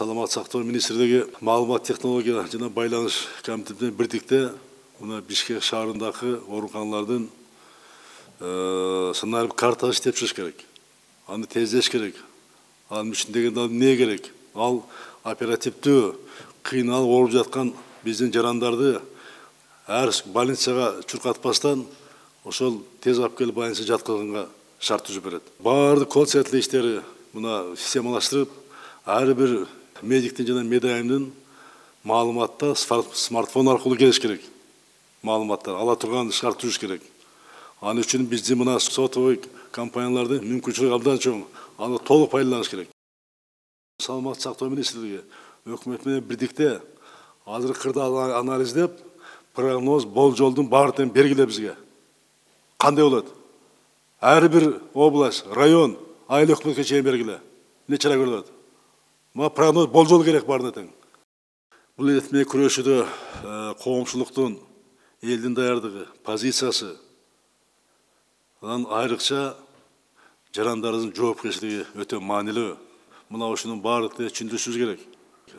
Саламат сактоо министрлиги маалымат технология жана байланыш комитетинен бирдикте мына Бишкек шаарындагы ооруканалардын сценарий картасы иштеп чыгыш керек. Аны тездеш керек. Анын үчүндөгү эмне керек? Ал оперативдүү кыйналып ооруп жаткан биздин жарандарды ар больницага чуркатпастан ошол тез алып келип больницага жаткызганга шарт түзүп берет. Баардык кол центр иштери мына системалаштырып, ар бир медиктин жана медайымдын маалыматта смартфон аркылуу келиш керек. Маалыматтар ала турган шарт түзүш керек. Аны үчүн биздин мына сотовый компаниялардын мүмкүнчүлүгү абдан чоң. Аны толук пайдаланыш керек. Саламат сактоо министрлиги өкмөт менен бирдикте азыр кырдаал анализдеп, прогноз болжолдун баардыгын бергиле бизге. Кандай болот? Ар бир область, район, айыл өкмөткө чейин бергиле. Нече ай көрүлөт? Ма прогноз болжол керек баарына тең. Бул этме күрөшүүдө коомчулуктун, элдин даярдыгы, позициясы, анан айрыкча жарандардын жоопкерчилиги өтө маанилүү. Мына ушунун баардыгын түшүндүрүшүбүз керек.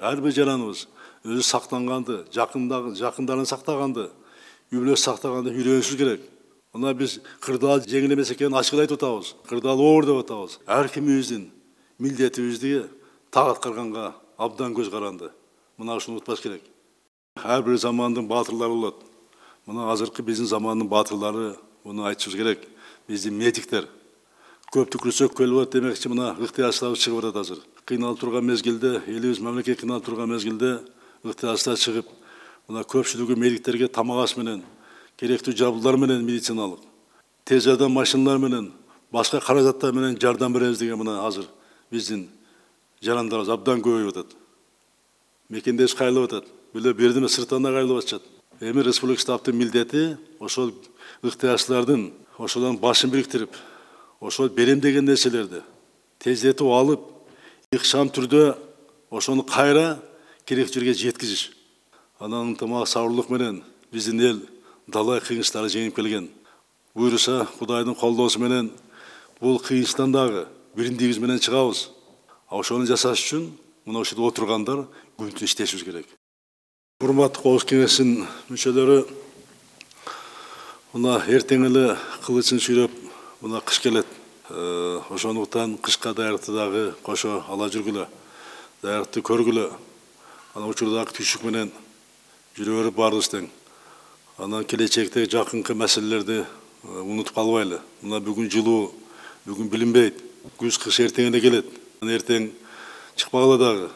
Ар бир жараныбыз өзү сактанганды, жакындарын сактаганды, үй бүлөсү сактаганды үйрөнүшүбүз керек. Мына биз кырдаал жеңил эмес экенин ачык айтып атабыз. Кырдаал оор деп атабыз. Ар кимибиздин милдетибизди так аткарганга абдан көз каранды. Мына ушуну унутпаш керек. Ар бир замандын баатырлары болот. Мына азыркы биздин замандын баатырлары, муну айтышыбыз керек. Биздин медиктер көп түкүрсөк көл болот демекчи, мына ыктыярчылар чыгып атат азыр. Кыйналып турган мезгилде, элибиз мамлекет кыйналып турган мезгилде ыктыярчылар чыгып, мына көпчүлүгү медиктерге тамак аш менен, керектүү жабдуулар менен медициналык, тез жардам машиналар менен, башка каражаттар менен жардам беребиз деген мына азыр биздин жарандарыбыз абдан көбөйүп атат. Мекендеш кайрылып атат. Бүлө бердиме сырттан да кайрылып атышат. Эми республика штабтын милдети ошол ыктыярчылардын ошолордун башын бириктирип, ошол берем деген нерселерди тездетип алып, ыкшам түрдө ошону кайра керектүү жерге жеткизиш. Анан ынтымак сабырлык менен биздин эл далай кыйынчыларды жеңип келген. Буйруса Кудайдын колдоосу менен бул кыйынчтан дагы бириндигибиз менен чыгабыз. Ошону жасаш үчүн мына ушул отургандар күн түн иштешибиз керек. Урматтуу Коомчулук кеңешинин мүчөлөрү, мына эртең эле кылычын сүйрөп мына кыш келет. Ошондуктан кышка даярдыкты дагы кошо ала жүргүлө, даярдыкты көргүлө. Анан учурдагы түйшүк менен жүрө берип баарыбыз тең. Анан келечекте жакынкы маселелерди унутуп калбайлы. Мына бүгүн жылуу, бүгүн билинбейт. Күз кыш эртең эле келет. Эртең чыкпагыла дагы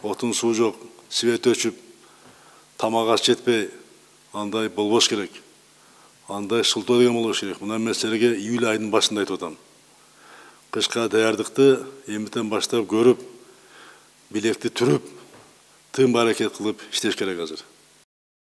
отун суу жок, свет өчүп, тамак аш жетпей, андай болбош керек. Андай сылтоо деген болуш керек. Мына маселеге июль айынын башында айтып атам. Кышка даярдыкты эмитен баштап көрүп, билекти түрүп, тым аракет кылып иштеш керек азыр.